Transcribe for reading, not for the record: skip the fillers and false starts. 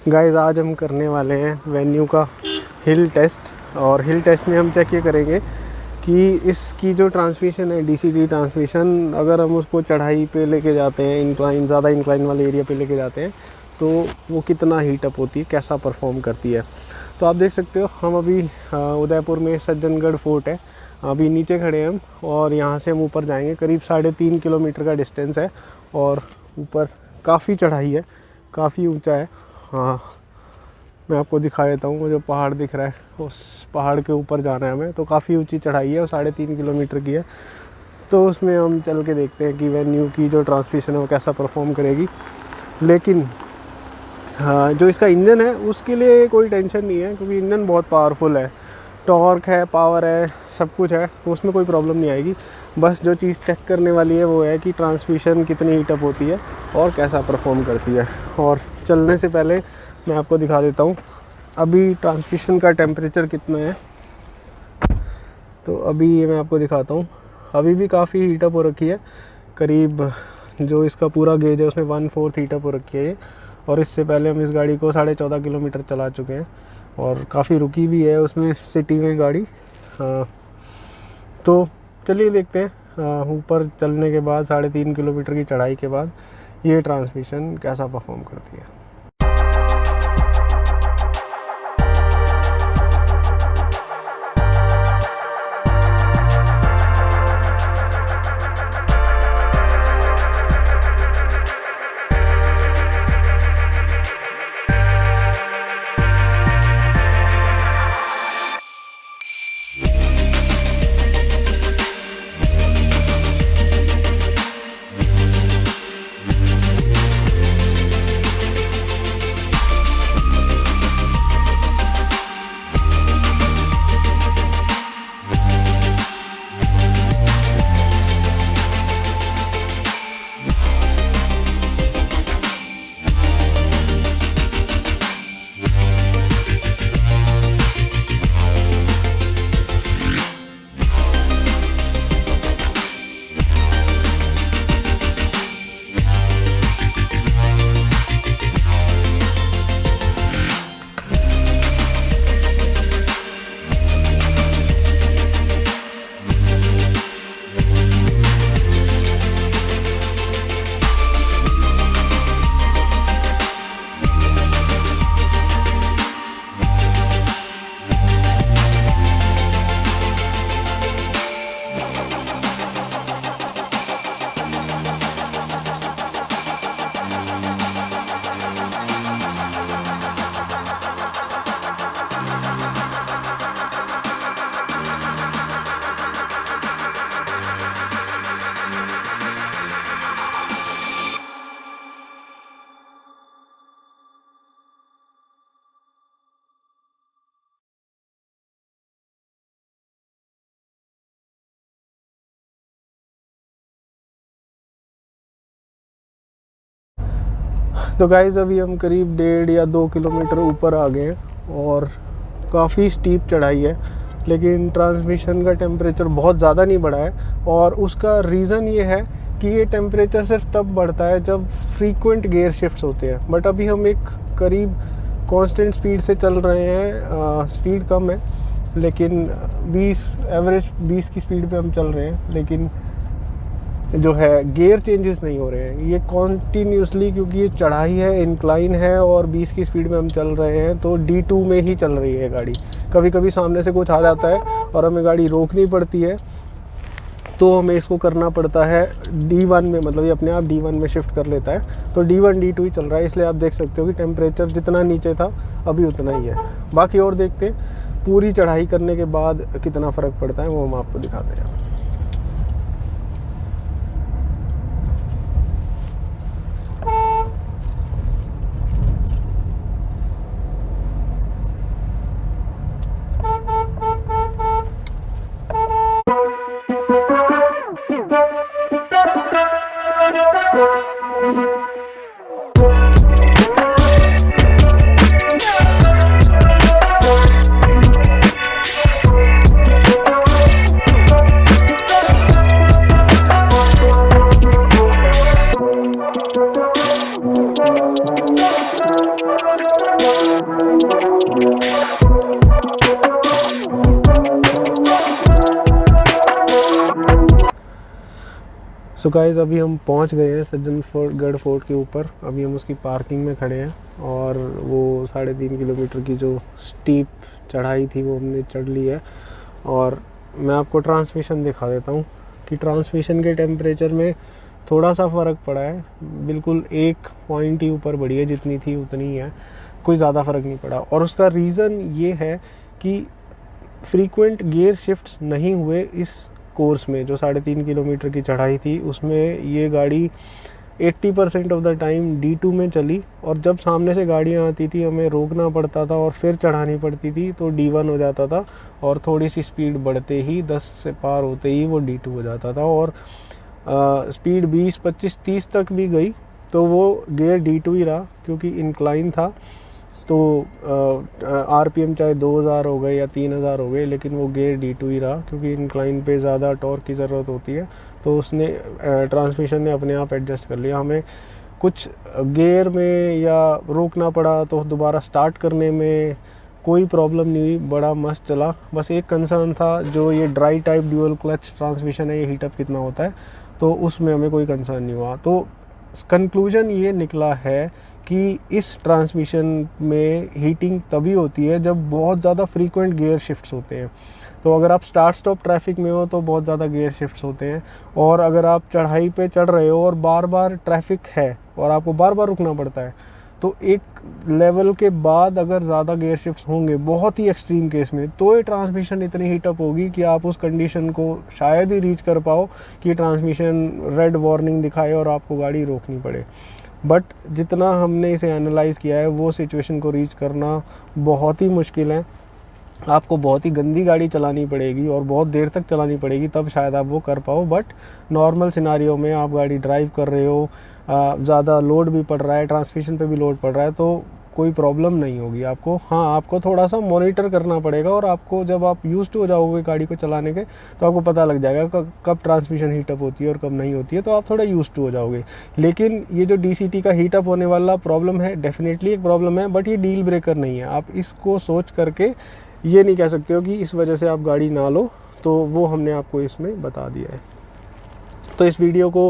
Guys आज हम करने वाले हैं वेन्यू का हिल टेस्ट। और हिल टेस्ट में हम चेक ये करेंगे कि इसकी जो ट्रांसमिशन है डीसीडी ट्रांसमिशन, अगर हम उसको चढ़ाई पे लेके जाते हैं, इंक्लाइन ज़्यादा इंक्लाइन वाले एरिया पे लेके जाते हैं तो वो कितना हीट अप होती है, कैसा परफॉर्म करती है। तो आप देख सकते हो हम अभी उदयपुर में सज्जनगढ़ फोर्ट है, अभी नीचे खड़े हैं हम और यहाँ से हम ऊपर जाएंगे। करीब 3.5 किलोमीटर का डिस्टेंस है और ऊपर काफ़ी चढ़ाई है, काफ़ी ऊंचा है। हाँ, मैं आपको दिखा देता हूँ, वो जो पहाड़ दिख रहा है उस पहाड़ के ऊपर जाना है हमें। तो काफ़ी ऊंची चढ़ाई है और 3.5 किलोमीटर की है। तो उसमें हम चल के देखते हैं कि वेन्यू की जो ट्रांसमिशन है वो कैसा परफॉर्म करेगी। लेकिन हाँ, जो इसका इंजन है उसके लिए कोई टेंशन नहीं है, क्योंकि इंजन बहुत पावरफुल है, टॉर्क है, पावर है, सब कुछ है, तो उसमें कोई प्रॉब्लम नहीं आएगी। बस जो चीज़ चेक करने वाली है वो है कि ट्रांसमिशन कितनी हीटअप होती है और कैसा परफॉर्म करती है। और चलने से पहले मैं आपको दिखा देता हूँ अभी ट्रांसमिशन का टेम्परेचर कितना है। तो अभी ये मैं आपको दिखाता हूँ, अभी भी काफ़ी हीटअप हो रखी है। करीब जो इसका पूरा गेज है उसमें 1/4 हीटअप हो रखी है ये। और इससे पहले हम इस गाड़ी को 14.5 किलोमीटर चला चुके हैं और काफ़ी रुकी भी है उसमें सिटी में गाड़ी। तो चलिए देखते हैं ऊपर चलने के बाद 3.5 किलोमीटर की चढ़ाई के बाद ये ट्रांसमिशन कैसा परफॉर्म करती है। तो गाइज़ अभी हम करीब 1.5 या 2 किलोमीटर ऊपर आ गए हैं और काफ़ी स्टीप चढ़ाई है, लेकिन ट्रांसमिशन का टेम्परेचर बहुत ज़्यादा नहीं बढ़ा है। और उसका रीज़न ये है कि ये टेम्परेचर सिर्फ तब बढ़ता है जब फ्रीक्वेंट गियर शिफ्ट्स होते हैं। बट अभी हम एक करीब कांस्टेंट स्पीड से चल रहे हैं, स्पीड कम है लेकिन 20 एवरेज 20 की स्पीड पे हम चल रहे हैं, लेकिन जो है गियर चेंजेस नहीं हो रहे हैं ये कॉन्टीन्यूसली, क्योंकि ये चढ़ाई है, इंक्लाइन है और 20 की स्पीड में हम चल रहे हैं। तो D2 में ही चल रही है गाड़ी। कभी कभी सामने से कुछ आ जाता है और हमें गाड़ी रोकनी पड़ती है, तो हमें इसको करना पड़ता है D1 में, मतलब ये अपने आप D1 में शिफ्ट कर लेता है। तो D1 D2 ही चल रहा है, इसलिए आप देख सकते हो कि टेम्परेचर जितना नीचे था अभी उतना ही है। बाकी और देखते हैं पूरी चढ़ाई करने के बाद कितना फ़र्क पड़ता है, वो हम आपको दिखाते हैं। सो गाइस अभी हम पहुंच गए हैं सज्जनगढ़ फोर्ट के ऊपर। अभी हम उसकी पार्किंग में खड़े हैं और वो 3.5 किलोमीटर की जो स्टीप चढ़ाई थी वो हमने चढ़ ली है। और मैं आपको ट्रांसमिशन दिखा देता हूँ कि ट्रांसमिशन के टेम्परेचर में थोड़ा सा फ़र्क पड़ा है, बिल्कुल 1 पॉइंट ही ऊपर बढ़ी है, जितनी थी उतनी ही है, कोई ज़्यादा फ़र्क नहीं पड़ा। और उसका रीज़न ये है कि फ्रीक्वेंट गियर शिफ्ट्स नहीं हुए इस कोर्स में। जो 3.5 किलोमीटर की चढ़ाई थी उसमें ये गाड़ी 80% ऑफ द टाइम D2 में चली, और जब सामने से गाड़ियाँ आती थी हमें रोकना पड़ता था और फिर चढ़ानी पड़ती थी तो D1 हो जाता था, और थोड़ी सी स्पीड बढ़ते ही 10 से पार होते ही वो D2 हो जाता था। और स्पीड 20, 25, 30 तक भी गई तो वो गियर D2 ही रहा, क्योंकि इंक्लाइन था। तो RPM चाहे 2000 हो गए या 3000 हो गए, लेकिन वो गियर D2 ही रहा, क्योंकि इंक्लाइन पे ज़्यादा टॉर्क की ज़रूरत होती है। तो उसने ट्रांसमिशन ने अपने आप एडजस्ट कर लिया। हमें कुछ गियर में या रोकना पड़ा तो दोबारा स्टार्ट करने में कोई प्रॉब्लम नहीं हुई, बड़ा मस्त चला। बस एक कंसर्न था, जो ये dry type dual clutch transmission है, ये हीटअप कितना होता है, तो उसमें हमें कोई कंसर्न नहीं हुआ। तो कंक्लूजन ये निकला है कि इस ट्रांसमिशन में हीटिंग तभी होती है जब बहुत ज़्यादा फ्रीक्वेंट गियर शिफ्ट्स होते हैं। तो अगर आप स्टार्ट स्टॉप ट्रैफिक में हो तो बहुत ज़्यादा गियर शिफ्ट्स होते हैं, और अगर आप चढ़ाई पे चढ़ रहे हो और बार बार ट्रैफिक है और आपको बार बार रुकना पड़ता है, तो एक लेवल के बाद अगर ज़्यादा गियर शिफ्ट्स होंगे, बहुत ही एक्सट्रीम केस में, तो ये ट्रांसमिशन इतनी हीटअप होगी कि आप उस कंडीशन को शायद ही रीच कर पाओ कि ट्रांसमिशन रेड वार्निंग दिखाए और आपको गाड़ी रोकनी पड़े। बट जितना हमने इसे एनालाइज़ किया है, वो सिचुएशन को रीच करना बहुत ही मुश्किल है। आपको बहुत ही गंदी गाड़ी चलानी पड़ेगी और बहुत देर तक चलानी पड़ेगी, तब शायद आप वो कर पाओ। बट नॉर्मल सिनारियो में आप गाड़ी ड्राइव कर रहे हो, ज़्यादा लोड भी पड़ रहा है, ट्रांसमिशन पे भी लोड पड़ रहा है, तो कोई प्रॉब्लम नहीं होगी आपको। हाँ, आपको थोड़ा सा मॉनिटर करना पड़ेगा, और आपको जब आप यूज्ड हो जाओगे गाड़ी को चलाने के तो आपको पता लग जाएगा कब ट्रांसमिशन हीटअप होती है और कब नहीं होती है, तो आप थोड़ा यूज्ड हो जाओगे। लेकिन ये जो DCT का हीटअप होने वाला प्रॉब्लम है, डेफिनेटली एक प्रॉब्लम है, बट ये डील ब्रेकर नहीं है। आप इसको सोच करके ये नहीं कह सकते हो कि इस वजह से आप गाड़ी ना लो, तो वो हमने आपको इसमें बता दिया है। तो इस वीडियो को